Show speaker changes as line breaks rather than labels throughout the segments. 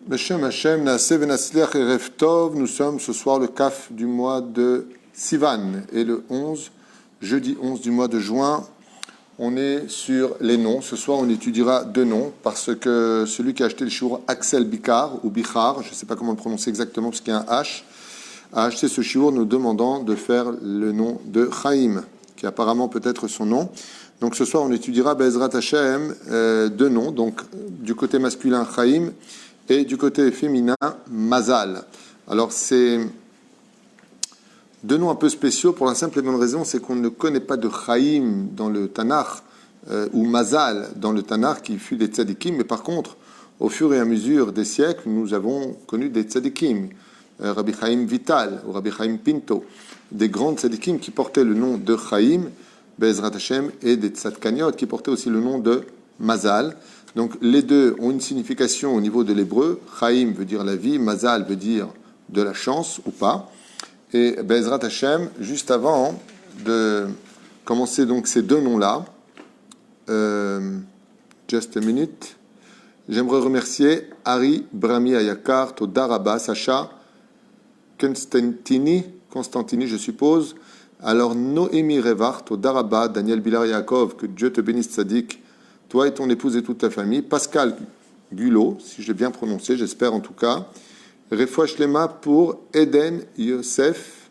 Beshem Hashem, Naaseh Venatzliach Erev Tov. Nous sommes ce soir le Kaf du mois de Sivan et le 11, jeudi 11 du mois de juin. On est sur les noms. Ce soir, on étudiera deux noms parce que celui qui a acheté le shiur Axel Bikar ou Bichar, je ne sais pas comment le prononcer exactement parce qu'il y a un H, a acheté ce shiur nous demandant de faire le nom de Chaim, qui apparemment peut être son nom. Donc ce soir, on étudiera Be'ezrat Hashem deux noms. Donc du côté masculin Chaim et du côté féminin Mazal. Alors c'est deux noms un peu spéciaux pour la simple et bonne raison, c'est qu'on ne connaît pas de Chaim dans le Tanakh ou Mazal dans le Tanakh qui fut des tzadikim, mais par contre, au fur et à mesure des siècles, nous avons connu des tzadikim, Rabbi Chaim Vital ou Rabbi Chaim Pinto, des grands tzadikim qui portaient le nom de Chaim, Be'ezrat Hashem, et des tzadkaniot qui portaient aussi le nom de Mazal. Donc les deux ont une signification au niveau de l'hébreu. Chaim veut dire la vie, Mazal veut dire de la chance ou pas. Et Be'ezrat Hashem, juste avant de commencer donc ces deux noms-là, just a minute, j'aimerais remercier Ari Brami Ayakar, Toda Rabba, Sacha Constantini, je suppose. Alors Noémie Revart, Toda Rabba, Daniel Bilar Yaakov, que Dieu te bénisse, Tzadik, toi et ton épouse et toute ta famille. Pascal Gulot, si j'ai bien prononcé, j'espère en tout cas. Refoua Shlema pour Eden, Yosef,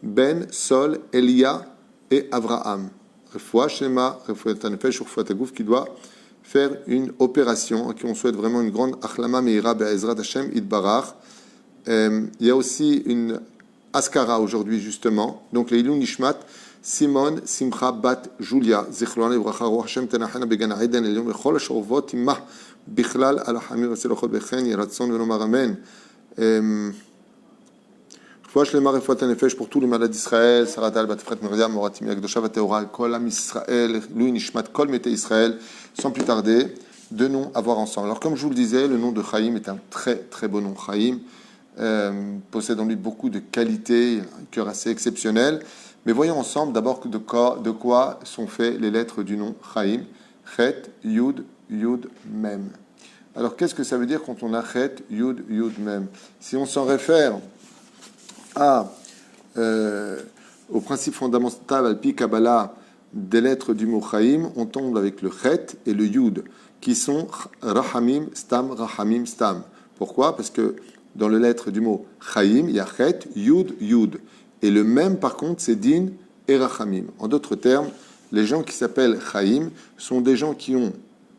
Ben, Sol, Elia et Avraham. Refoua Shlema, Refoua Tanefesh, Refoua Tagouf, qui doit faire une opération, à qui on souhaite vraiment une grande Achlama Meira Be'ezrat Hashem Idbarach. Il y a aussi une Askara aujourd'hui, justement. Donc, les Ilun Nishmat, Simon, Simcha, Bat, Julia, Zichron, Evracha, Roch Hashem, Tenachana, Begana, Eden, Elion, Bechol, Shorvot, Imah, Bichlal, Alahamir, Veselochot, Bechen, Yeratson, Venomar, Amen. Refoua Shlema, Refoua Tanefesh, pour tous les malades d'Israël, Saratal, Batfret, Miriam, Moratim, Yagdosha, Vateora, Kol, Am Israël, Ilun Nishmat, Kol, Mete Israël, sans plus tarder, deux noms à voir ensemble. Alors, comme je vous le disais, le nom de Chaim est un très, très beau nom. Chaim possède en lui beaucoup de qualités, un cœur assez exceptionnel. Mais voyons ensemble d'abord de quoi sont faits les lettres du nom Chaim. Chet, Yud, Yud, Mem. Alors qu'est-ce que ça veut dire quand on a Chet, Yud, Yud, Mem? Si on s'en réfère au principe fondamental Alpi Kabbalah des lettres du mot Chaim, on tombe avec le Chet et le Yud, qui sont Rahamim, Stam, Rahamim, Stam. Pourquoi? Parce que dans les lettres du mot Chaim, il y a Chet, Yud, Yud. Et le même, par contre, c'est Din et Rachamim. En d'autres termes, les gens qui s'appellent Chaim sont des gens qui ont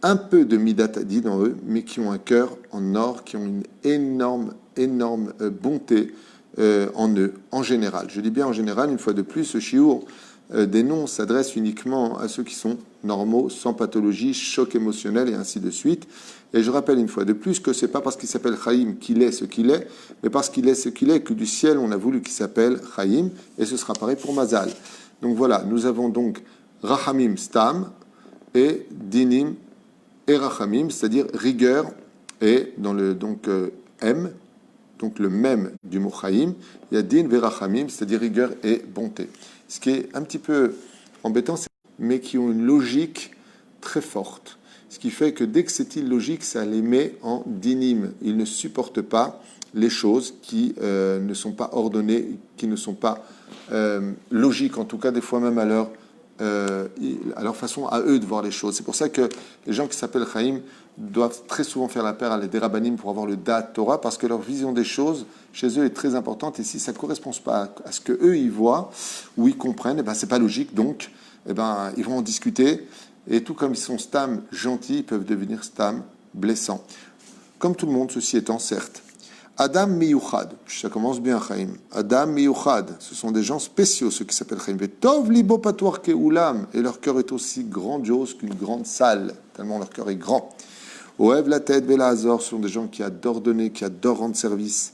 un peu de Midat Hadid en eux, mais qui ont un cœur en or, qui ont une énorme bonté en eux, en général. Je dis bien en général, une fois de plus, ce shiur des noms s'adresse uniquement à ceux qui sont normaux, sans pathologie, choc émotionnel et ainsi de suite. Et je rappelle une fois de plus que c'est pas parce qu'il s'appelle Chaim qu'il est ce qu'il est, mais parce qu'il est ce qu'il est que du ciel on a voulu qu'il s'appelle Chaim, et ce sera pareil pour Mazal. Donc voilà, nous avons donc Rachamim Stam et Dinim et Rachamim, c'est-à-dire rigueur, et dans le M, donc le même du mot Chaim, il y a Din ve Rachamim, c'est-à-dire rigueur et bonté. Ce qui est un petit peu embêtant, mais qui ont une logique très forte. Ce qui fait que dès que c'est illogique, ça les met en dinim. Ils ne supportent pas les choses qui ne sont pas ordonnées, qui ne sont pas logiques, en tout cas des fois même à leur façon à eux de voir les choses. C'est pour ça que les gens qui s'appellent Chaim doivent très souvent faire la paire à les Rabbanim pour avoir le Da'at Torah, parce que leur vision des choses chez eux est très importante, et si ça ne correspond pas à ce qu'eux ils voient ou ils comprennent, c'est pas logique, donc ils vont en discuter. Et tout comme ils sont stam gentils, ils peuvent devenir stam blessants. Comme tout le monde, ceci étant certes. Adam Miyuchad, ça commence bien, Chaim. Adam Miyuchad, ce sont des gens spéciaux, ceux qui s'appellent Chaim. Tov libo patoar keulam, et leur cœur est aussi grandiose qu'une grande salle, tellement leur cœur est grand. Oev la tête Bela Azor, ce sont des gens qui adorent donner, qui adorent rendre service,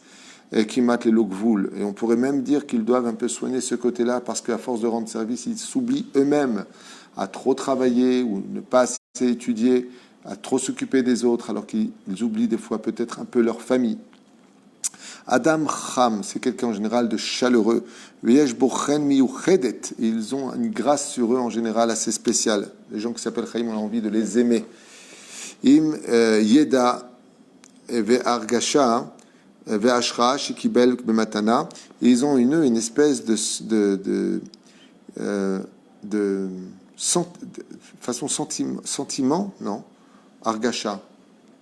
et qui matent les lokvoul. Et on pourrait même dire qu'ils doivent un peu soigner ce côté-là, parce qu'à force de rendre service, ils s'oublient eux-mêmes à trop travailler ou ne pas assez étudier, à trop s'occuper des autres, alors qu'ils oublient des fois peut-être un peu leur famille. Adam Cham, c'est quelqu'un en général de chaleureux. Veyesh bochen miyuchedet, ils ont une grâce sur eux en général assez spéciale. Les gens qui s'appellent Chaim, on a envie de les aimer. Im yeda Ve'argasha, ve'ashra, shikibel bematana. Et ils ont une espèce de façon sentiment, non? Argasha.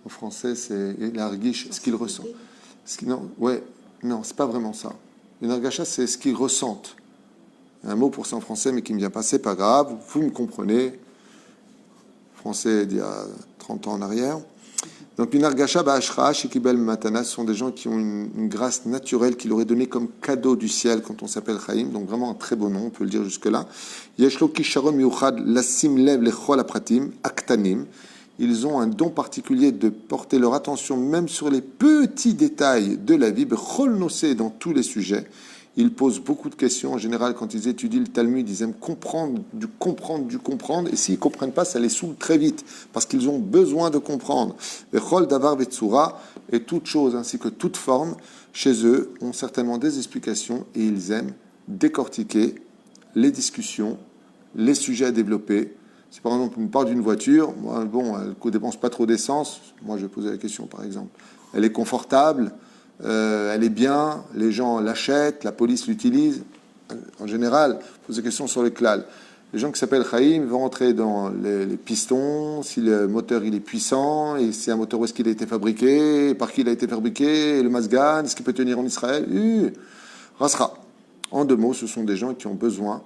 En français, c'est l'argish, ce qu'il ressent. Non, ouais, non, c'est pas vraiment ça. Une argasha, c'est ce qu'ils ressentent. Un mot pour ça en français, mais qui ne me vient pas. C'est pas grave, vous me comprenez. Français d'il y a 30 ans en arrière. Donc, une argasha ba'ashra, shikibel matana, ce sont des gens qui ont une grâce naturelle qu'il aurait donnée comme cadeau du ciel quand on s'appelle Chaim. Donc, vraiment un très beau nom, on peut le dire jusque-là. Yeshlo kisharon miuchad lasim lev lechol apratim aktanim. Ils ont un don particulier de porter leur attention même sur les petits détails de la vie, bechol nosé, dans tous les sujets. Ils posent beaucoup de questions. En général, quand ils étudient le Talmud, ils aiment comprendre. Et s'ils ne comprennent pas, ça les saoule très vite, parce qu'ils ont besoin de comprendre. Bechol davar vetsura, et toute chose, ainsi que toute forme, chez eux, ont certainement des explications, et ils aiment décortiquer les discussions, les sujets à développer. Si par exemple on parle d'une voiture, elle ne dépense pas trop d'essence, moi je vais poser la question par exemple. Elle est confortable, elle est bien, les gens l'achètent, la police l'utilise. En général, pose des questions sur le klal. Les gens qui s'appellent Chaim vont rentrer dans les pistons, si le moteur il est puissant, et c'est un moteur où est-ce qu'il a été fabriqué, par qui il a été fabriqué, et le Mazgan, est-ce qu'il peut tenir en Israël? Rasra. En deux mots, ce sont des gens qui ont besoin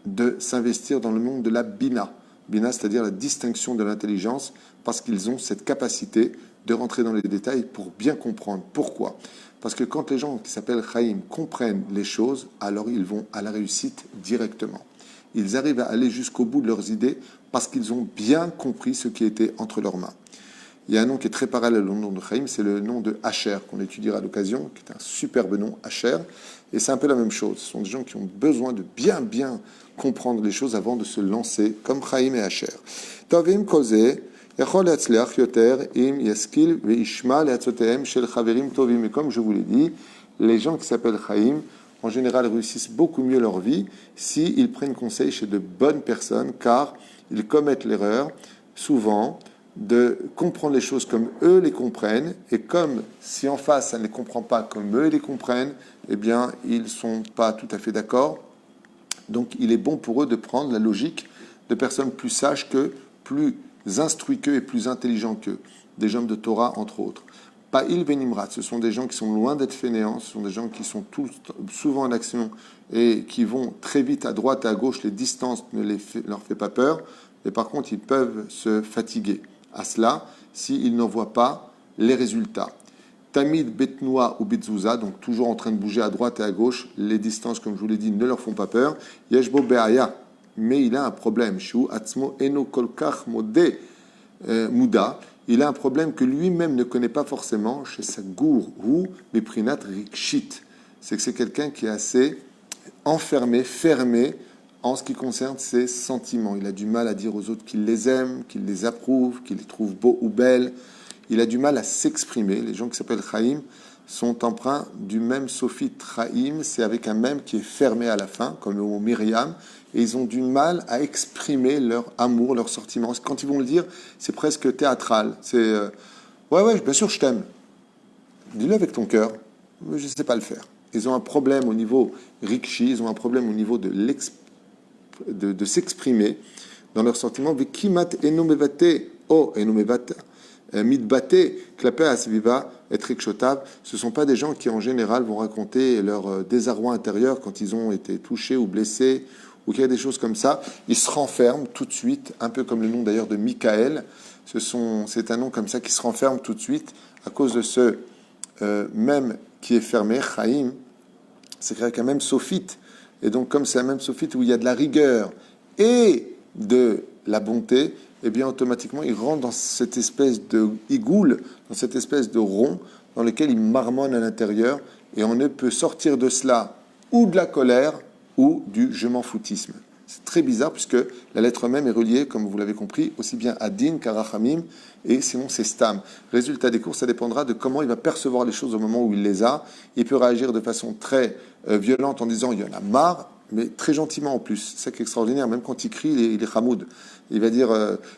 de s'investir dans le monde de la bina. Bina, c'est-à-dire la distinction de l'intelligence, parce qu'ils ont cette capacité de rentrer dans les détails pour bien comprendre. Pourquoi? Parce que quand les gens qui s'appellent Chaim comprennent les choses, alors ils vont à la réussite directement. Ils arrivent à aller jusqu'au bout de leurs idées parce qu'ils ont bien compris ce qui était entre leurs mains. Il y a un nom qui est très parallèle au nom de Chaim, c'est le nom de Asher, qu'on étudiera à l'occasion, qui est un superbe nom, Asher. Et c'est un peu la même chose. Ce sont des gens qui ont besoin de bien comprendre les choses avant de se lancer, comme Chaim et Asher. Tovim koze, yachol yatzliach yoter im yaskil veishma leatzotehem shel chaverim tovim. Et comme je vous l'ai dit, les gens qui s'appellent Chaim, en général, réussissent beaucoup mieux leur vie s'ils prennent conseil chez de bonnes personnes, car ils commettent l'erreur, souvent, de comprendre les choses comme eux les comprennent, et comme si en face ça ne les comprend pas comme eux les comprennent, eh bien ils ne sont pas tout à fait d'accord. Donc il est bon pour eux de prendre la logique de personnes plus sages qu'eux, plus instruits qu'eux et plus intelligents qu'eux, des hommes de Torah entre autres. Pa'il venimrat, ce sont des gens qui sont loin d'être fainéants, ce sont des gens qui sont souvent en action et qui vont très vite à droite et à gauche, les distances ne leur fait pas peur, mais par contre ils peuvent se fatiguer à cela s'ils n'en voient pas les résultats. Tamid betnoua ou betzouza, donc toujours en train de bouger à droite et à gauche, les distances, comme je vous l'ai dit, ne leur font pas peur. Yeshbo be'aya, mais il a un problème. Shu atzmo eno kolkach modé mouda, il a un problème que lui-même ne connaît pas forcément chez sa gour ou meprinat rikshit. C'est que c'est quelqu'un qui est assez enfermé, fermé, en ce qui concerne ses sentiments. Il a du mal à dire aux autres qu'il les aime, qu'il les approuve, qu'il les trouve beaux ou belles. Il a du mal à s'exprimer. Les gens qui s'appellent Chaim sont empreints du même sophite Chaim, c'est avec un même qui est fermé à la fin, comme le mot Myriam, et ils ont du mal à exprimer leur amour, leur sentiment. Quand ils vont le dire, c'est presque théâtral. C'est ouais, bien sûr, je t'aime. Dis-le avec ton cœur. Mais je ne sais pas le faire. Ils ont un problème au niveau rikshi, ils ont un problème au niveau de s'exprimer dans leurs sentiments. Vikimat enomevate o enomevata mitbate klapé asviva et rikshotav. Ce ne sont pas des gens qui en général vont raconter leur désarroi intérieur quand ils ont été touchés ou blessés ou qu'il y a des choses comme ça. Ils se renferment tout de suite, un peu comme le nom d'ailleurs de Michael. C'est un nom comme ça qui se renferme tout de suite à cause de ce même qui est fermé, Chaim. C'est quand même sophite. Et donc, comme c'est la même sophite où il y a de la rigueur et de la bonté, eh bien, automatiquement, il rentre dans cette espèce de igoule, dans cette espèce de rond dans lequel il marmonne à l'intérieur. Et on ne peut sortir de cela ou de la colère ou du je m'en foutisme. C'est très bizarre puisque la lettre même est reliée, comme vous l'avez compris, aussi bien à din qu'à rachamim, et sinon c'est stam. Résultat des cours, ça dépendra de comment il va percevoir les choses au moment où il les a. Il peut réagir de façon très violente en disant il y en a marre, mais très gentiment en plus. C'est ça qui est extraordinaire. Même quand il crie, il est Hamoud. Il va dire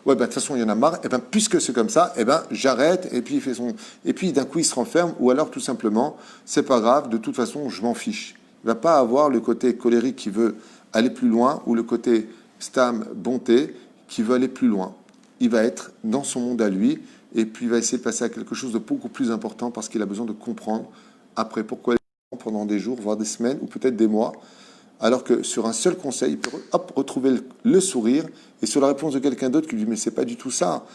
ouais, de toute façon, il y en a marre. Et puisque c'est comme ça, j'arrête. Et puis, il fait son. Et puis, d'un coup, il se renferme. Ou alors, tout simplement, c'est pas grave. De toute façon, je m'en fiche. Il va pas avoir le côté colérique qui veut aller plus loin ou le côté stam, bonté, qui veut aller plus loin. Il va être dans son monde à lui. Et puis, il va essayer de passer à quelque chose de beaucoup plus important parce qu'il a besoin de comprendre après pourquoi il pendant des jours, voire des semaines ou peut-être des mois. Alors que sur un seul conseil, il peut retrouver le sourire, et sur la réponse de quelqu'un d'autre qui lui dit « mais c'est pas du tout ça,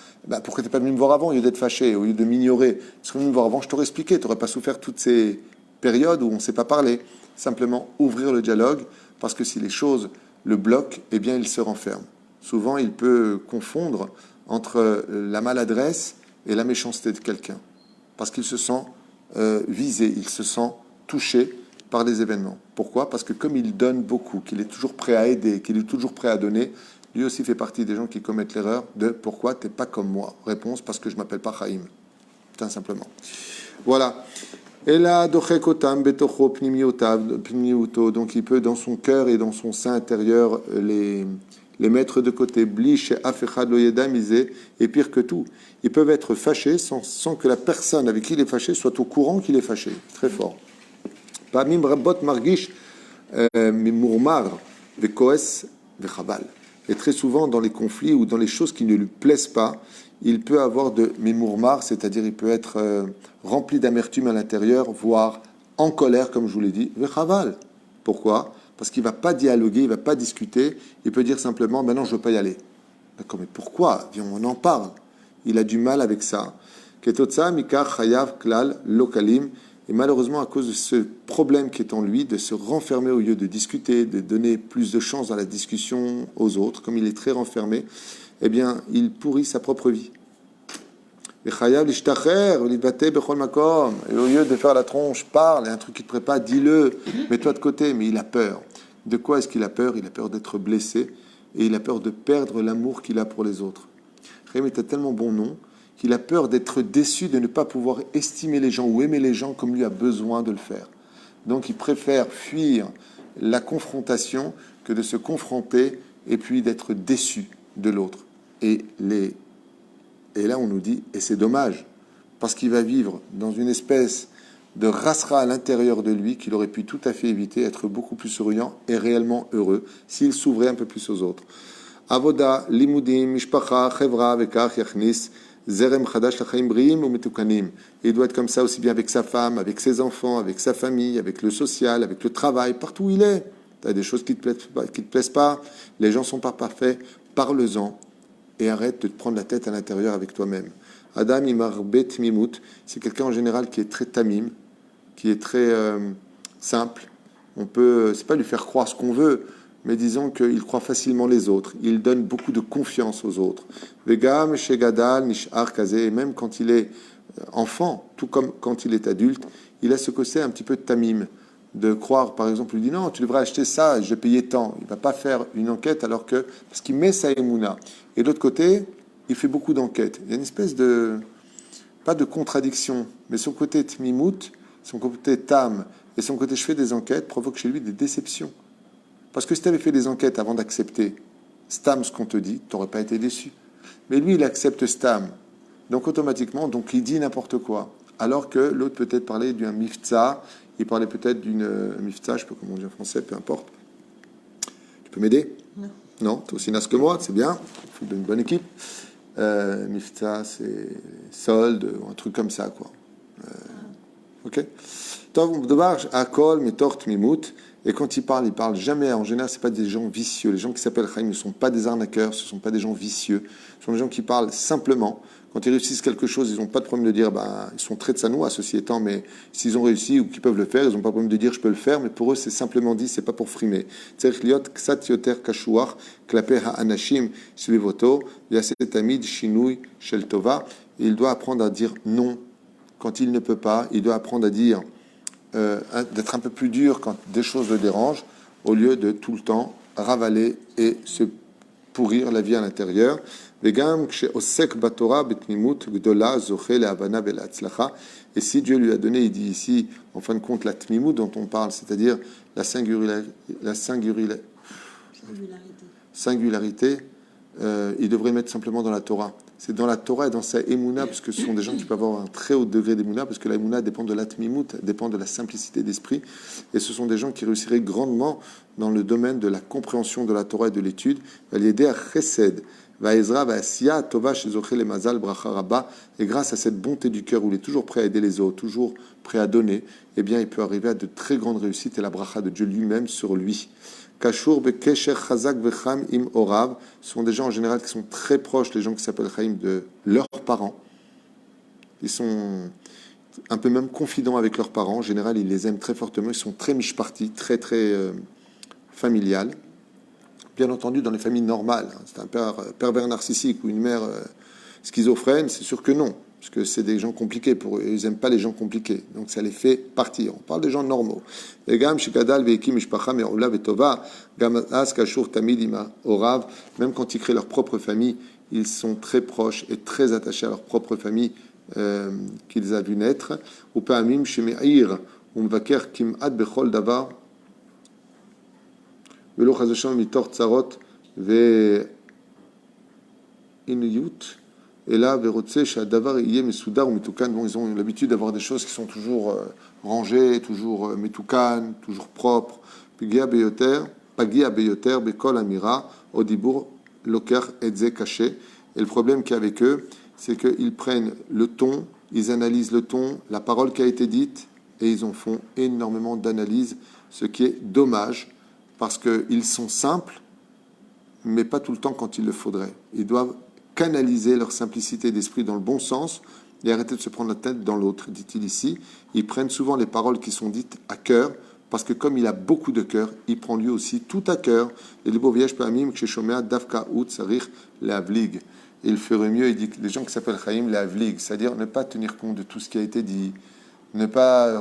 pourquoi t'es pas venu me voir avant au lieu d'être fâché, au lieu de m'ignorer, tu serais venu me voir avant, je t'aurais expliqué, tu n'aurais pas souffert toutes ces périodes où on ne s'est pas parlé. » Simplement ouvrir le dialogue, parce que si les choses le bloquent, eh bien il se renferme. Souvent, il peut confondre entre la maladresse et la méchanceté de quelqu'un, parce qu'il se sent visé, il se sent touché par des événements. Pourquoi? Parce que comme il donne beaucoup, qu'il est toujours prêt à aider, qu'il est toujours prêt à donner, lui aussi fait partie des gens qui commettent l'erreur de « pourquoi t'es pas comme moi ?» Réponse: parce que je m'appelle pas Chaim. Tout simplement. Voilà. Et là, donc il peut dans son cœur et dans son sein intérieur les mettre de côté. Et pire que tout, ils peuvent être fâchés sans que la personne avec qui il est fâché soit au courant qu'il est fâché. Très fort. פעמים רבות מרגיש ממורמר וכועס וחבל. Et très souvent, dans les conflits ou dans les choses qui ne lui plaisent pas, il peut avoir de mimourmar, c'est-à-dire il peut être rempli d'amertume à l'intérieur, voire en colère, comme je vous l'ai dit, vechaval. Pourquoi? Parce qu'il ne va pas dialoguer, il ne va pas discuter, il peut dire simplement, non, je ne veux pas y aller. D'accord, mais pourquoi? Viens, on en parle. Il a du mal avec ça. Ketotsa mikar chayav klal lokalim. Et malheureusement, à cause de ce problème qui est en lui, de se renfermer au lieu de discuter, de donner plus de chance dans la discussion aux autres, comme il est très renfermé, eh bien, il pourrit sa propre vie. Et au lieu de faire la tronche, parle, et un truc qui ne te plaît pas, dis-le, mets-toi de côté. Mais il a peur. De quoi est-ce qu'il a peur? Il a peur d'être blessé, et il a peur de perdre l'amour qu'il a pour les autres. Chaim est un tellement bon nom qu'il a peur d'être déçu, de ne pas pouvoir estimer les gens ou aimer les gens comme lui a besoin de le faire. Donc il préfère fuir la confrontation que de se confronter et puis d'être déçu de l'autre. Et là on nous dit, et c'est dommage, parce qu'il va vivre dans une espèce de rasra à l'intérieur de lui qu'il aurait pu tout à fait éviter, être beaucoup plus souriant et réellement heureux s'il s'ouvrait un peu plus aux autres. Avoda, limudim, mishpacha, chevra, vekach, yachnis, Zerem Chadash Lachaim Briim ou Metukanim. Il doit être comme ça aussi bien avec sa femme, avec ses enfants, avec sa famille, avec le social, avec le travail, partout où il est. Tu as des choses qui ne te plaisent pas, les gens ne sont pas parfaits, parle-en et arrête de te prendre la tête à l'intérieur avec toi-même. Adam Imar Bet Mimut, c'est quelqu'un en général qui est très tamim, qui est très simple. On peut, c'est pas lui faire croire ce qu'on veut, mais disons qu'il croit facilement les autres. Il donne beaucoup de confiance aux autres. Vegam, Shegadal, Nishar, Kazé, et même quand il est enfant, tout comme quand il est adulte, il a ce côté un petit peu de tamim, de croire, par exemple, il dit non, tu devrais acheter ça, je vais payer tant. Il ne va pas faire une enquête parce qu'il met sa émouna. Et de l'autre côté, il fait beaucoup d'enquêtes. Il y a une espèce de, pas de contradiction, mais son côté tmimout, son côté tam, et son côté je fais des enquêtes provoque chez lui des déceptions. Parce que si tu avais fait des enquêtes avant d'accepter Stam ce qu'on te dit, tu n'aurais pas été déçu. Mais lui, il accepte Stam. Donc automatiquement, il dit n'importe quoi. Alors que l'autre peut-être parlait d'un mifta, il parlait peut-être d'une mifta, je ne sais pas comment on dit en français, peu importe. Tu peux m'aider? Non, tu es aussi naze que moi, c'est bien. Il faut d'une bonne équipe. Mifta, c'est solde, ou un truc comme ça, quoi. Ok? Et quand il parle jamais, en général, ce pas des gens vicieux. Les gens qui s'appellent Chaim ne sont pas des arnaqueurs, ce ne sont pas des gens vicieux. Ce sont des gens qui parlent simplement. Quand ils réussissent quelque chose, ils n'ont pas de problème de dire, ils sont très tsanoua, ceci étant, mais s'ils ont réussi ou qu'ils peuvent le faire, ils n'ont pas de problème de dire, je peux le faire, mais pour eux, c'est simplement dit, c'est pas pour frimer. Tzerich liot ksat yoter kashuach klape ha'anashim svivoto yaset amid shinui shel tova. Il doit apprendre à dire non quand il ne peut pas. Il doit apprendre à dire d'être un peu plus dur quand des choses le dérangent, au lieu de tout le temps ravaler et se pourrir la vie à l'intérieur. וגם כשעוסק בתורה בתמימות גדולה, זוכה להבנה ולהצלחה. Et si Dieu lui a donné, il dit ici, en fin de compte, la tmimout dont on parle, c'est-à-dire la singularité, il devrait mettre simplement dans la Torah. C'est dans la Torah et dans sa émouna, parce que ce sont des gens qui peuvent avoir un très haut degré d'émouna, parce que la émouna dépend de la tmimout, dépend de la simplicité d'esprit, et ce sont des gens qui réussiraient grandement dans le domaine de la compréhension de la Torah et de l'étude. Et grâce à cette bonté du cœur où il est toujours prêt à aider les autres, toujours prêt à donner, eh bien il peut arriver à de très grandes réussites et la bracha de Dieu lui-même sur lui. Kashour bekesher chazak vecham im orav sont des gens en général qui sont très proches, les gens qui s'appellent Chaim, de leurs parents. Ils sont un peu même confidents avec leurs parents. En général, ils les aiment très fortement. Ils sont très mishparti, très familial. Bien entendu, dans les familles normales, c'est un père pervers narcissique ou une mère schizophrène, c'est sûr que non, parce que c'est des gens compliqués pour eux. Ils n'aiment pas les gens compliqués, donc ça les fait partir. On parle des gens normaux. Même quand ils créent leur propre famille, ils sont très proches et très attachés à leur propre famille qu'ils ont vu naître. ולא חס ושלום מתוך צרות ועיניות, אלא ורוצה שהדבר יהיה מסודר ומתוקן. Bon, ils ont l'habitude d'avoir des choses qui sont toujours rangées, toujours מתוקן, toujours propres. פגיע ביותר בכל אמירה או דיבור לוקח את זה קשה. Et le problème qu'il y a avec eux, c'est qu'ils prennent le ton, ils analysent le ton, la parole qui a été dite, et ils en font énormément d'analyses, ce qui est dommage, parce qu'ils sont simples, mais pas tout le temps quand il le faudrait. Ils doivent canaliser leur simplicité d'esprit dans le bon sens et arrêter de se prendre la tête dans l'autre, dit-il ici. Ils prennent souvent les paroles qui sont dites à cœur, parce que comme il a beaucoup de cœur, il prend lui aussi tout à cœur. Et le beau voyage pamim ksheshomea davka ut sarich leavlig. Il ferait mieux, il dit que les gens qui s'appellent Chaim leavlig, c'est-à-dire ne pas tenir compte de tout ce qui a été dit, ne pas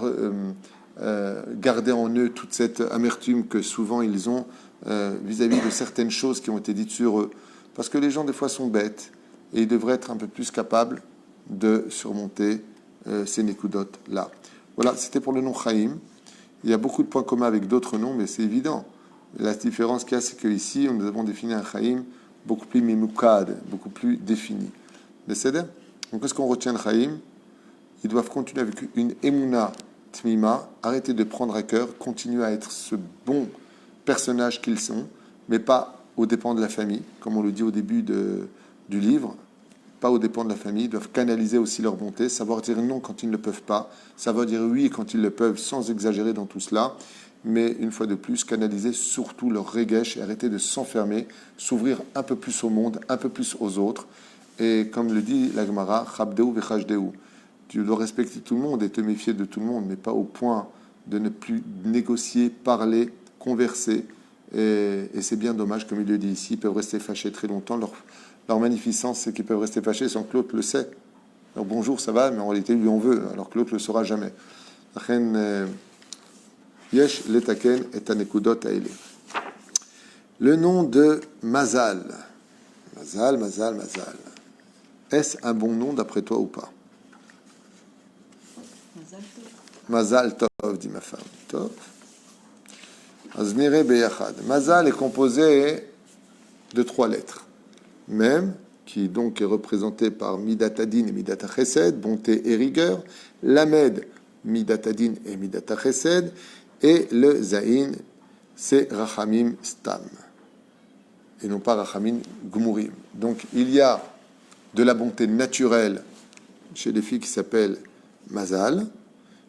garder en eux toute cette amertume que souvent ils ont vis-à-vis de certaines choses qui ont été dites sur eux. Parce que les gens, des fois, sont bêtes et ils devraient être un peu plus capables de surmonter ces nékoudotes-là. Voilà, c'était pour le nom Chaim. Il y a beaucoup de points communs avec d'autres noms, mais c'est évident. La différence qu'il y a, c'est qu'ici, nous avons défini un Chaim beaucoup plus mimoukad, beaucoup plus défini. Décédé ? Donc, qu'est-ce qu'on retient de Chaim ? Ils doivent continuer avec une émouna tmima, arrêter de prendre à cœur, continuer à être ce bon personnage qu'ils sont, mais pas aux dépens de la famille, comme on le dit au début du livre, pas aux dépens de la famille. Ils doivent canaliser aussi leur bonté, savoir dire non quand ils ne le peuvent pas, savoir dire oui quand ils le peuvent, sans exagérer dans tout cela, mais une fois de plus, canaliser surtout leur regesh et arrêter de s'enfermer, s'ouvrir un peu plus au monde, un peu plus aux autres. Et comme le dit la Gemara, chabdeu vechashdeu. Tu dois respecter tout le monde et te méfier de tout le monde, mais pas au point de ne plus négocier, parler, converser. Et c'est bien dommage, comme il le dit ici, ils peuvent rester fâchés très longtemps. Leur magnificence, c'est qu'ils peuvent rester fâchés sans que l'autre le sait. Alors bonjour, ça va, mais en réalité, lui en veut, alors que l'autre ne le saura jamais. Yesh letaken et anekudot aele. Le nom de Mazal. Mazal. Est-ce un bon nom d'après toi ou pas? Mazal Tov, dit ma femme. Tov. Aznire Beyachad. Mazal est composé de 3 lettres. Mem, qui donc est représenté par Midatadin et Midata Chesed, bonté et rigueur. Lamed, Midatadin et Midata Chesed. Et le Zain, c'est Rachamim Stam. Et non pas Rachamim Gmurim. Donc il y a de la bonté naturelle chez les filles qui s'appellent Mazal.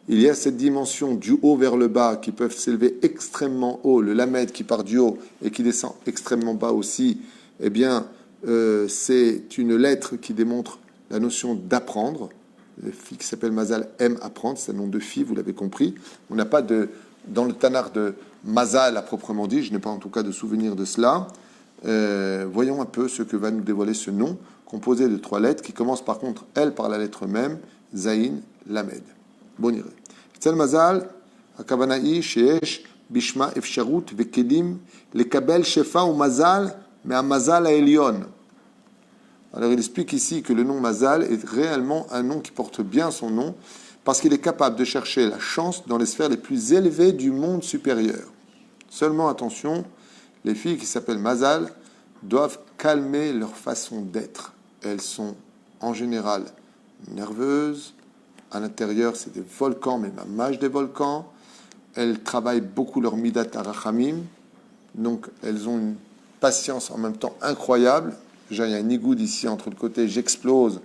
Il y a cette dimension du haut vers le bas qui peuvent s'élever extrêmement haut, le lamed qui part du haut et qui descend extrêmement bas aussi. Eh bien, c'est une lettre qui démontre la notion d'apprendre. Les filles qui s'appellent Mazal aiment apprendre, c'est un nom de fille, vous l'avez compris. On n'a pas dans le Tanakh de Mazal à proprement dit, je n'ai pas en tout cas de souvenir de cela. Voyons un peu ce que va nous dévoiler ce nom, composé de 3 lettres, qui commence par contre, elle, par la lettre même, Zain, Lamed. Bon niré. Tzal Mazal, הכוונה היא שיש בשמה אפשרות וכלים לקבל שפע ומזל מהמזל העליון. Alors il explique ici que le nom Mazal est réellement un nom qui porte bien son nom parce qu'il est capable de chercher la chance dans les sphères les plus élevées du monde supérieur. Seulement attention, les filles qui s'appellent Mazal doivent calmer leur façon d'être. Elles sont en général nerveuses. À l'intérieur, c'est des volcans, mais mamash des volcans. Elles travaillent beaucoup leur midat arachamim. Donc, elles ont une patience en même temps incroyable. Déjà, il y a un nigoud ici entre le côté j'explose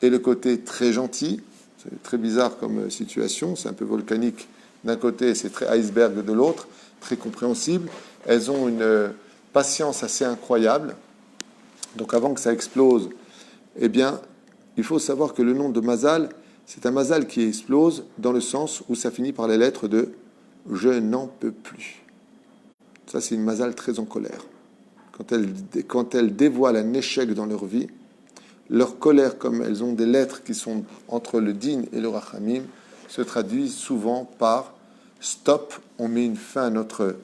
et le côté très gentil. C'est très bizarre comme situation. C'est un peu volcanique d'un côté, c'est très iceberg de l'autre, très compréhensible. Elles ont une patience assez incroyable. Donc, avant que ça explose, eh bien, il faut savoir que le nom de Mazal, c'est un Mazal qui explose dans le sens où ça finit par les lettres de « je n'en peux plus ». Ça, c'est une Mazal très en colère. Quand elles dévoilent un échec dans leur vie, leur colère, comme elles ont des lettres qui sont entre le din et le rachamim, se traduit souvent par « stop, on met une fin à notre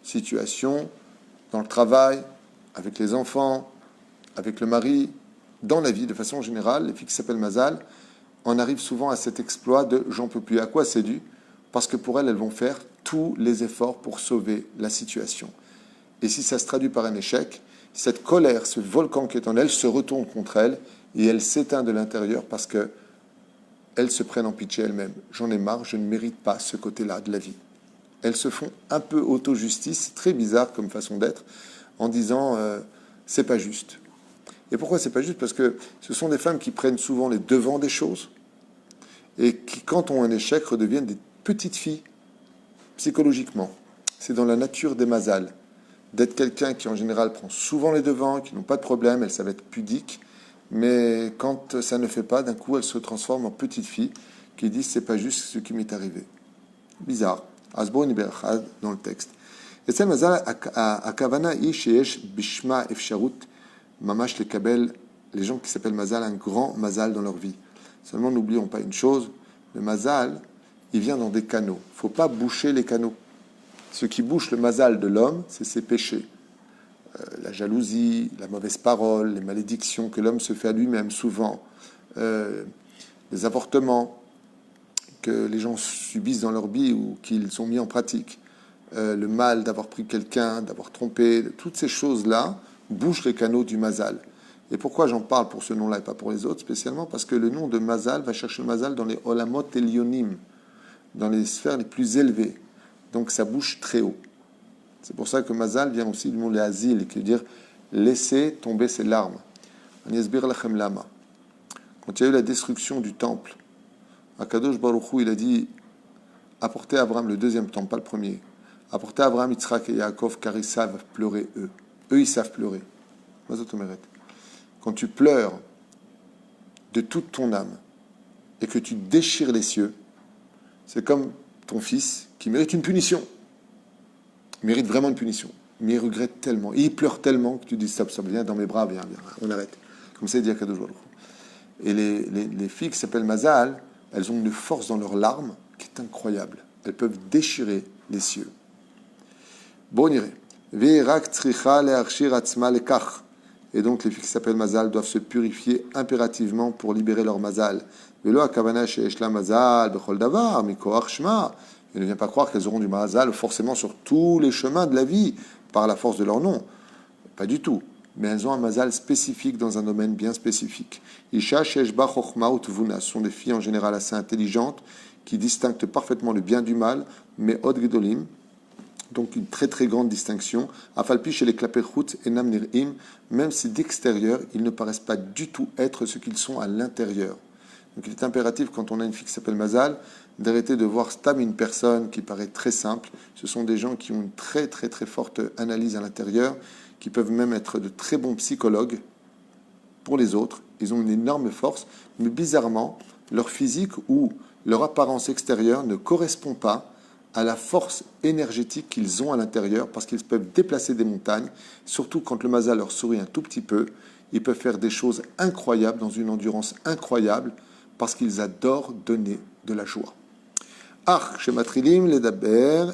situation, dans le travail, avec les enfants, avec le mari, dans la vie de façon générale. » Les filles qui s'appellent Mazal en arrivent souvent à cet exploit de « j'en peux plus ». À quoi c'est dû? Parce que pour elles, elles vont faire tous les efforts pour sauver la situation. Et si ça se traduit par un échec, cette colère, ce volcan qui est en elles, se retourne contre elles et elle s'éteint de l'intérieur parce qu'elles se prennent en pitié elles-mêmes. J'en ai marre, je ne mérite pas ce côté-là de la vie. Elles se font un peu auto-justice, très bizarre comme façon d'être, en disant c'est pas juste. Et pourquoi c'est pas juste? Parce que ce sont des femmes qui prennent souvent les devants des choses et qui, quand ont un échec, redeviennent des petites filles psychologiquement. C'est dans la nature des Mazal d'être quelqu'un qui en général prend souvent les devants, qui n'ont pas de problème, elles savent être pudiques, mais quand ça ne fait pas, d'un coup elles se transforment en petites filles qui disent c'est pas juste ce qui m'est arrivé. Bizarre. Asbon Iberachad dans le texte. Et c'est Mazal à Kavana Isheesh Bishma Efsharut Mamash les Kabel, les gens qui s'appellent Mazal, un grand Mazal dans leur vie. Seulement n'oublions pas une chose, le Mazal, il vient dans des canaux. Il ne faut pas boucher les canaux. Ce qui bouche le Mazal de l'homme, c'est ses péchés. La jalousie, la mauvaise parole, les malédictions que l'homme se fait à lui-même souvent, les avortements que les gens subissent dans leur vie ou qu'ils ont mis en pratique, le mal d'avoir pris quelqu'un, d'avoir trompé, toutes ces choses-là bouchent les canaux du Mazal. Et pourquoi j'en parle pour ce nom-là et pas pour les autres spécialement? Parce que le nom de Mazal va chercher le Mazal dans les Olamot Elyonim, dans les sphères les plus élevées. Donc ça bouge très haut. C'est pour ça que Mazal vient aussi du mot Leazil, qui veut dire laisser tomber ses larmes. Anisbir lachem lama. Quand il y a eu la destruction du temple, Akadosh Baruch Hu, il a dit apportez à Abraham le deuxième temple, pas le premier. Apportez à Abraham, Yitzhak et Yaakov, car ils savent pleurer eux. Eux, ils savent pleurer. Quand tu pleures de toute ton âme et que tu déchires les cieux, c'est comme ton fils qui mérite une punition. Il mérite vraiment une punition. Mais il regrette tellement. Et il pleure tellement que tu dis stop, viens dans mes bras, viens, on arrête. Comme ça, il dit à Kadosh Baruch Hu. Et les filles qui s'appellent Mazal, elles ont une force dans leurs larmes qui est incroyable. Elles peuvent déchirer les cieux. Bon, on irait. Et donc les filles qui s'appellent Mazal doivent se purifier impérativement pour libérer leur Mazal. Et ne vient pas croire qu'elles auront du Mazal forcément sur tous les chemins de la vie par la force de leur nom. Pas du tout. Mais elles ont un Mazal spécifique dans un domaine bien spécifique. Isha Sheshba Chochma Utvuna sont des filles en général assez intelligentes qui distinguent parfaitement le bien du mal, mais Od Gedolim, donc une très très grande distinction. Afalpi chez les Klaperchut et Namnirim, même si d'extérieur, ils ne paraissent pas du tout être ce qu'ils sont à l'intérieur. Donc il est impératif, quand on a une fille qui s'appelle Mazal, d'arrêter de voir Stam une personne qui paraît très simple. Ce sont des gens qui ont une très très très forte analyse à l'intérieur, qui peuvent même être de très bons psychologues pour les autres. Ils ont une énorme force, mais bizarrement, leur physique ou leur apparence extérieure ne correspond pas à la force énergétique qu'ils ont à l'intérieur, parce qu'ils peuvent déplacer des montagnes, surtout quand le Mazal leur sourit un tout petit peu. Ils peuvent faire des choses incroyables, dans une endurance incroyable, parce qu'ils adorent donner de la joie. Ach, shematrilim ledaber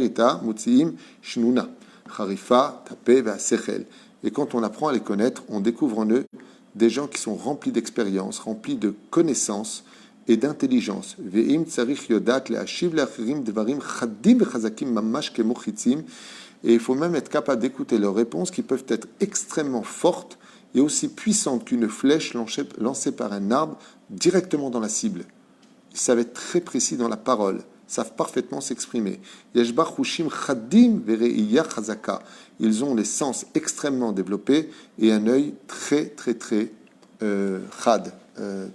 ita, mutziim shnuna, charifa, tape ve'asechel. Et quand on apprend à les connaître, on découvre en eux des gens qui sont remplis d'expérience, remplis de connaissances et d'intelligence. Et il faut même être capable d'écouter leurs réponses qui peuvent être extrêmement fortes et aussi puissantes qu'une flèche lancée par un arbre directement dans la cible. Ils savent être très précis dans la parole, savent parfaitement s'exprimer. Ils ont les sens extrêmement développés et un œil très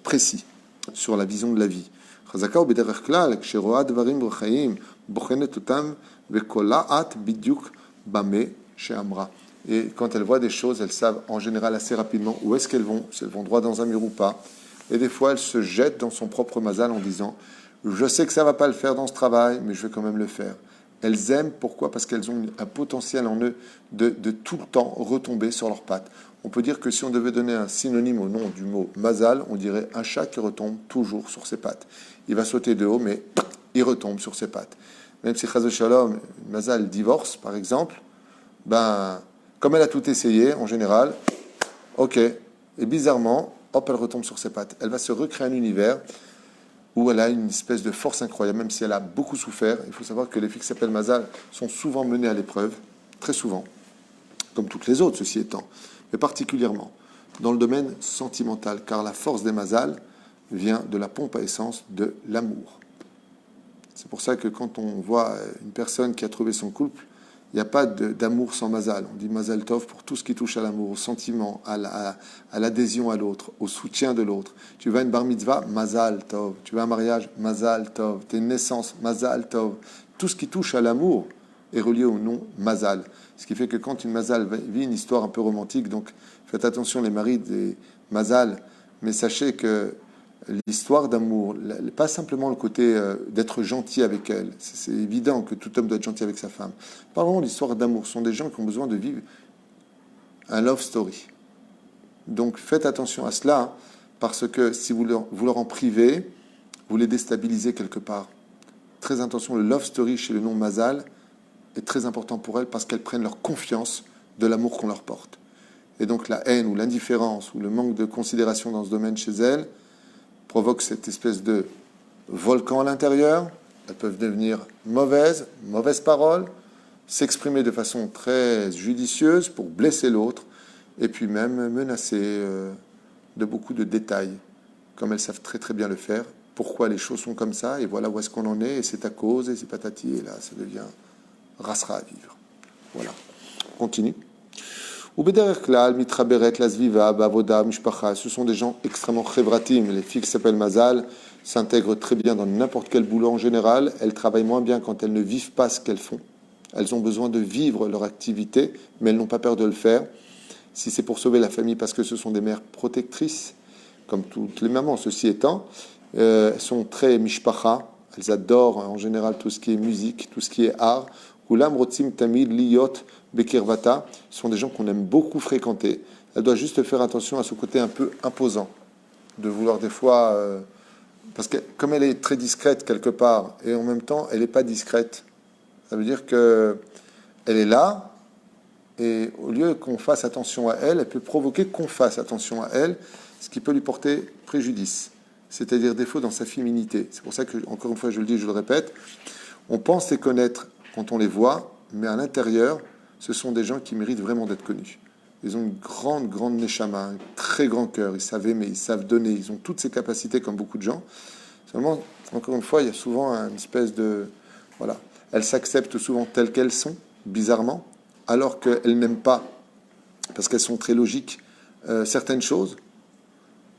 précis sur la vision de la vie. Et quand elles voient des choses, elles savent en général assez rapidement où est-ce qu'elles vont, si elles vont droit dans un mur ou pas. Et des fois, elles se jettent dans son propre mazal en disant « Je sais que ça ne va pas le faire dans ce travail, mais je vais quand même le faire ». Elles aiment, pourquoi? Parce qu'elles ont un potentiel en eux de tout le temps retomber sur leurs pattes. On peut dire que si on devait donner un synonyme au nom du mot mazal, on dirait un chat qui retombe toujours sur ses pattes. Il va sauter de haut, mais il retombe sur ses pattes. Même si Chaz Shalom, mazal divorce, par exemple, comme elle a tout essayé, en général, ok, et bizarrement, hop, elle retombe sur ses pattes. Elle va se recréer un univers où elle a une espèce de force incroyable, même si elle a beaucoup souffert. Il faut savoir que les filles qui s'appellent mazal sont souvent menées à l'épreuve, très souvent, comme toutes les autres, ceci étant, mais particulièrement dans le domaine sentimental, car la force des mazal vient de la pompe à essence de l'amour. C'est pour ça que quand on voit une personne qui a trouvé son couple, il n'y a pas d'amour sans mazal. On dit mazal tov pour tout ce qui touche à l'amour, au sentiment, à l'adhésion à l'autre, au soutien de l'autre. Tu vas à une bar mitzvah, mazal tov. Tu vas à un mariage, mazal tov. Tes naissances, mazal tov. Tout ce qui touche à l'amour est relié au nom mazal. Ce qui fait que quand une mazal vit une histoire un peu romantique, donc faites attention les maris des mazal, mais sachez que l'histoire d'amour, pas simplement le côté d'être gentil avec elle. C'est évident que tout homme doit être gentil avec sa femme. Parlons de l'histoire d'amour. Ce sont des gens qui ont besoin de vivre un love story. Donc faites attention à cela, parce que si vous leur en privez, vous les déstabilisez quelque part. Très attention, le love story chez le nom Mazal est très important pour elles parce qu'elles prennent leur confiance de l'amour qu'on leur porte. Et donc la haine ou l'indifférence ou le manque de considération dans ce domaine chez elles provoque cette espèce de volcan à l'intérieur. Elles peuvent devenir mauvaises paroles, s'exprimer de façon très judicieuse pour blesser l'autre, et puis même menacer de beaucoup de détails, comme elles savent très bien le faire. Pourquoi les choses sont comme ça, et voilà où est-ce qu'on en est, et c'est à cause, et c'est patati, et là ça devient rasera à vivre. Voilà. On continue. Ce sont des gens extrêmement chevratim. Les filles qui s'appellent Mazal s'intègrent très bien dans n'importe quel boulot en général. Elles travaillent moins bien quand elles ne vivent pas ce qu'elles font. Elles ont besoin de vivre leur activité, mais elles n'ont pas peur de le faire. Si c'est pour sauver la famille, parce que ce sont des mères protectrices, comme toutes les mamans, ceci étant, elles sont très mishpacha. Elles adorent en général tout ce qui est musique, tout ce qui est art. Kulam rotzim tamid liyot bekirvata, sont des gens qu'on aime beaucoup fréquenter. Elle doit juste faire attention à ce côté un peu imposant, de vouloir des fois, parce que comme elle est très discrète quelque part, et en même temps elle n'est pas discrète, ça veut dire que elle est là, et au lieu qu'on fasse attention à elle, elle peut provoquer qu'on fasse attention à elle, ce qui peut lui porter préjudice, c'est-à-dire défaut dans sa féminité. C'est pour ça que, encore une fois, je le dis, je le répète, on pense les connaître quand on les voit, mais à l'intérieur, ce sont des gens qui méritent vraiment d'être connus. Ils ont une grande neshama, un très grand cœur, ils savent aimer, ils savent donner, ils ont toutes ces capacités comme beaucoup de gens. Seulement, encore une fois, il y a souvent une espèce de... Voilà. Elles s'acceptent souvent telles qu'elles sont, bizarrement, alors qu'elles n'aiment pas, parce qu'elles sont très logiques, certaines choses,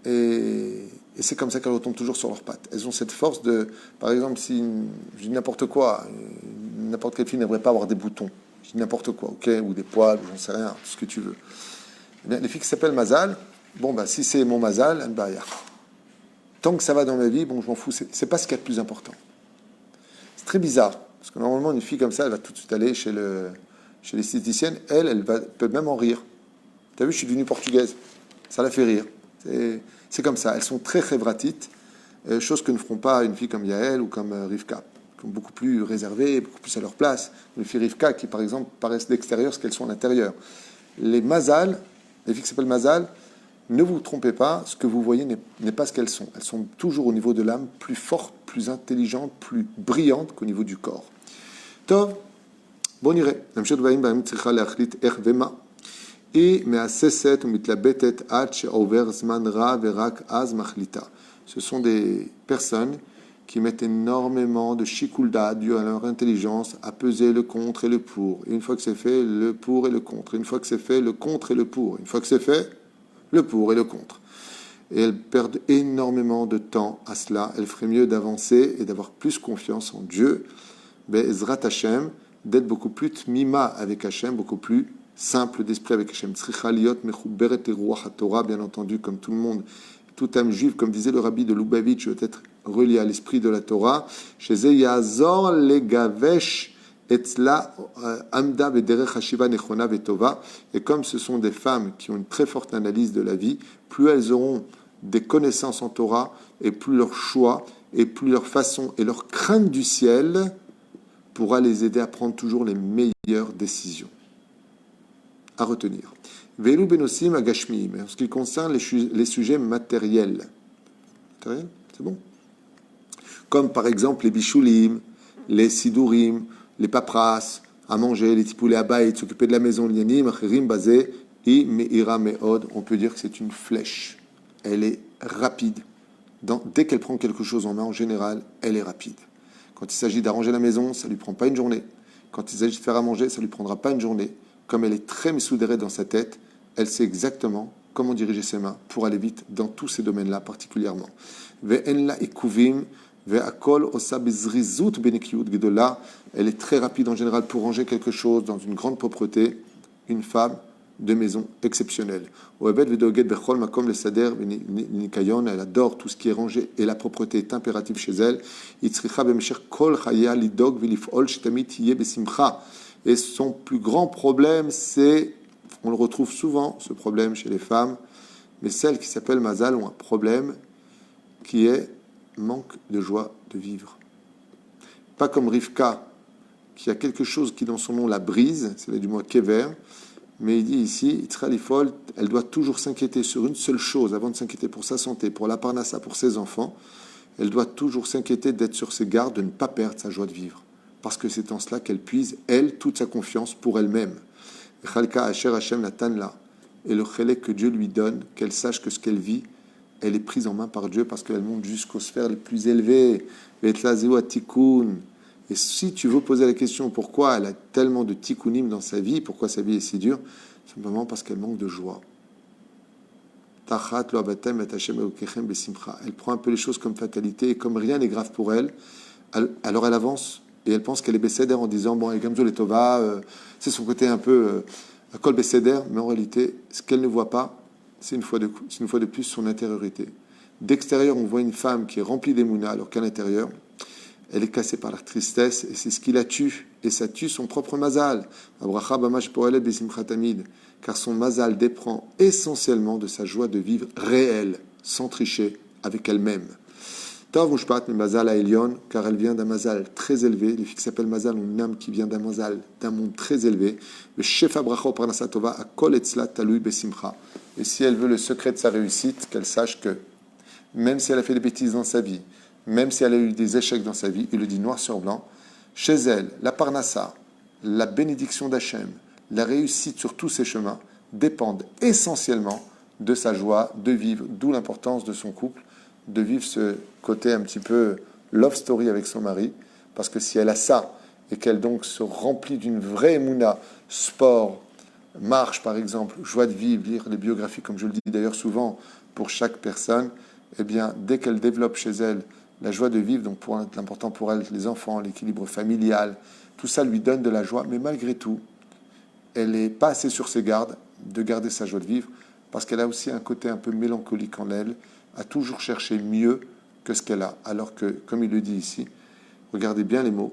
et c'est comme ça qu'elles retombent toujours sur leurs pattes. Elles ont cette force de... Par exemple, si je dis n'importe quoi, n'importe quelle fille n'aimerait pas avoir des boutons, je dis n'importe quoi, ok, ou des poils, ou j'en sais rien, tout ce que tu veux. Eh bien, les filles qui s'appellent Mazal, si c'est mon Mazal, tant que ça va dans ma vie, je m'en fous, c'est pas ce qu'il y a de plus important. C'est très bizarre, parce que normalement, une fille comme ça, elle va tout de suite aller chez l'esthéticienne, elle peut même en rire. T'as vu, je suis devenue portugaise, ça la fait rire. C'est comme ça, elles sont très révratites, chose que ne feront pas une fille comme Yael ou comme Rivka, qui sont beaucoup plus réservées, beaucoup plus à leur place. Les filles Rivka qui, par exemple, paraissent d'extérieur ce qu'elles sont à l'intérieur. les mazal, les filles qui s'appellent mazal, ne vous trompez pas, ce que vous voyez n'est pas ce qu'elles sont. Elles sont toujours au niveau de l'âme plus fortes, plus intelligentes, plus brillantes qu'au niveau du corps. Tov, bon irait. Et ce sont des personnes qui mettent énormément de shikulda dû à leur intelligence à peser le contre et le pour. Et une fois que c'est fait, le pour et le contre. Une fois que c'est fait, le contre et le pour. Une fois que c'est fait, le pour et le contre. Et elles perdent énormément de temps à cela. Elles feraient mieux d'avancer et d'avoir plus confiance en Dieu. Be'ezrat Hashem, d'être beaucoup plus tmima avec Hashem, beaucoup plus simple d'esprit avec Hashem. Tzricha liot mechuberet ruach haTorah, bien entendu, comme tout le monde, toute âme juive, comme disait le rabbi de Lubavitch, doit être relié à l'esprit de la Torah. Chez Yazor legavesh etzla amda vederech hashiva nechona vetova. Et comme ce sont des femmes qui ont une très forte analyse de la vie, plus elles auront des connaissances en Torah, et plus leur choix, et plus leur façon et leur crainte du ciel pourra les aider à prendre toujours les meilleures décisions. À retenir. Velu benosim agashmi, mais en ce qui concerne les sujets matériels. Matériel, c'est bon. Comme par exemple les bishulim, les sidurim, les papras, à manger, les tipoulés à baït, s'occuper de la maison, l'yanim, achirim, bazé, i meira meod, on peut dire que c'est une flèche. Elle est rapide. Dès qu'elle prend quelque chose en main, en général, elle est rapide. Quand il s'agit d'arranger la maison, ça ne lui prend pas une journée. Quand il s'agit de faire à manger, ça ne lui prendra pas une journée. Comme elle est très messoudérée dans sa tête, elle sait exactement comment diriger ses mains pour aller vite dans tous ces domaines-là particulièrement. Elle est très rapide en général pour ranger quelque chose dans une grande propreté. Une femme de maison exceptionnelle. Elle adore tout ce qui est rangé et la propreté est impérative chez elle. Et son plus grand problème, c'est, on le retrouve souvent, ce problème chez les femmes, mais celles qui s'appellent Mazal ont un problème qui est manque de joie de vivre. Pas comme Rivka, qui a quelque chose qui dans son nom la brise, c'est du mot kever, mais il dit ici, elle doit toujours s'inquiéter sur une seule chose avant de s'inquiéter pour sa santé, pour la parnassa, pour ses enfants. Elle doit toujours s'inquiéter d'être sur ses gardes, de ne pas perdre sa joie de vivre. Parce que c'est en cela qu'elle puise, elle, toute sa confiance pour elle-même. Et le chélek que Dieu lui donne, qu'elle sache que ce qu'elle vit, elle est prise en main par Dieu parce qu'elle monte jusqu'aux sphères les plus élevées. Et si tu veux poser la question pourquoi elle a tellement de tikkunim dans sa vie, pourquoi sa vie est si dure, simplement parce qu'elle manque de joie. Elle prend un peu les choses comme fatalité et comme rien n'est grave pour elle, alors elle avance et elle pense qu'elle est Besséder en disant bon, Gamzol et Tova, c'est son côté un peu Kol Besséder, mais en réalité, ce qu'elle ne voit pas, c'est une fois de plus son intériorité. D'extérieur, on voit une femme qui est remplie d'émouna, alors qu'à l'intérieur, elle est cassée par la tristesse et c'est ce qui la tue. Et ça tue son propre mazal. Car son mazal dépend essentiellement de sa joie de vivre réelle, sans tricher, avec elle-même. Car elle vient d'un mazal très élevé. Les filles qui s'appellent mazal ont une âme qui vient d'un mazal, d'un monde très élevé. Et si elle veut le secret de sa réussite, qu'elle sache que même si elle a fait des bêtises dans sa vie, même si elle a eu des échecs dans sa vie, il le dit noir sur blanc, chez elle, la parnassa, la bénédiction d'Hachem, la réussite sur tous ses chemins dépendent essentiellement de sa joie de vivre, d'où l'importance de son couple, de vivre ce côté un petit peu love story avec son mari, parce que si elle a ça, et qu'elle donc se remplit d'une vraie émouna, sport, marche par exemple, joie de vivre, lire les biographies, comme je le dis d'ailleurs souvent pour chaque personne, eh bien, dès qu'elle développe chez elle la joie de vivre, donc l'important pour elle, les enfants, l'équilibre familial, tout ça lui donne de la joie, mais malgré tout, elle n'est pas assez sur ses gardes de garder sa joie de vivre, parce qu'elle a aussi un côté un peu mélancolique en elle, à toujours chercher mieux que ce qu'elle a, alors que, comme il le dit ici, regardez bien les mots,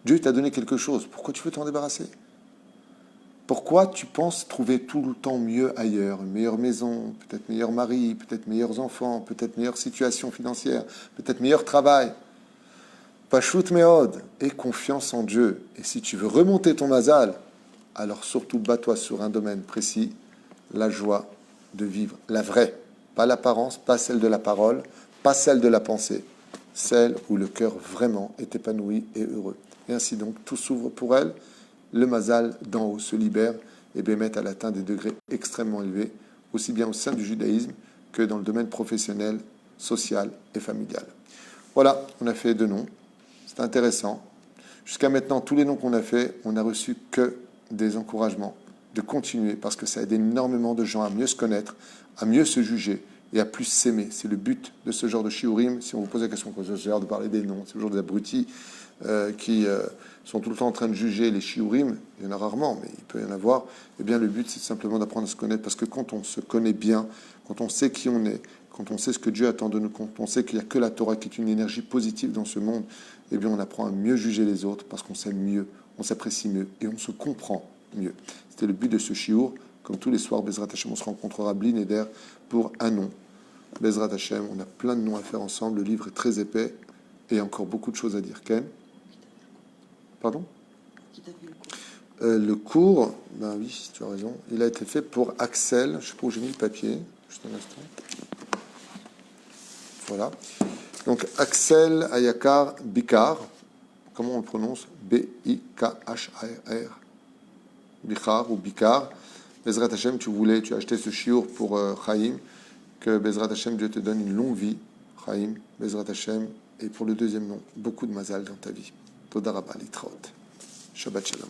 Dieu t'a donné quelque chose, pourquoi tu veux t'en débarrasser? Pourquoi tu penses trouver tout le temps mieux ailleurs? Une meilleure maison, peut-être meilleur mari, peut-être meilleurs enfants, peut-être meilleure situation financière, peut-être meilleur travail. Pashut meod, aie confiance en Dieu. Et si tu veux remonter ton mazal, alors surtout bats-toi sur un domaine précis, la joie de vivre, la vraie, pas l'apparence, pas celle de la parole, pas celle de la pensée, celle où le cœur vraiment est épanoui et heureux. Et ainsi donc, tout s'ouvre pour elle, le mazal d'en haut se libère et Bémet elle atteint des degrés extrêmement élevés, aussi bien au sein du judaïsme que dans le domaine professionnel, social et familial. Voilà, on a fait 2 noms, c'est intéressant. Jusqu'à maintenant, tous les noms qu'on a fait, on n'a reçu que des encouragements de continuer, parce que ça aide énormément de gens à mieux se connaître, à mieux se juger et à plus s'aimer. C'est le but de ce genre de shiurim. Si on vous pose la question, quand j'ai l'air de parler des noms, c'est toujours des abrutis qui sont tout le temps en train de juger les shiurim, il y en a rarement, mais il peut y en avoir. Eh bien, le but, c'est simplement d'apprendre à se connaître, parce que quand on se connaît bien, quand on sait qui on est, quand on sait ce que Dieu attend de nous, quand on sait qu'il n'y a que la Torah qui est une énergie positive dans ce monde, eh bien, on apprend à mieux juger les autres, parce qu'on s'aime mieux, on s'apprécie mieux, et on se comprend mieux. C'était le but de ce shiur. Comme tous les soirs, Bezrat Hashem, on se rencontrera Bli Neder pour un nom. Bezrat Hashem, on a plein de noms à faire ensemble. Le livre est très épais et il y a encore beaucoup de choses à dire. Ken? Pardon? Le cours, ben oui, tu as raison, il a été fait pour Axel. Je ne sais pas où j'ai mis le papier. Juste un instant. Voilà. Donc Axel Ayakar Bikar. Comment on le prononce? B-I-K-H-A-R. Bichar ou Bikar. Bezrat Hashem, tu as acheté ce shiur pour Chaim. Que Bezrat Hashem, Dieu te donne une longue vie. Chaim, Bezrat Hashem. Et pour le deuxième nom, beaucoup de mazal dans ta vie. Toda Rabba Litraot. Shabbat Shalom.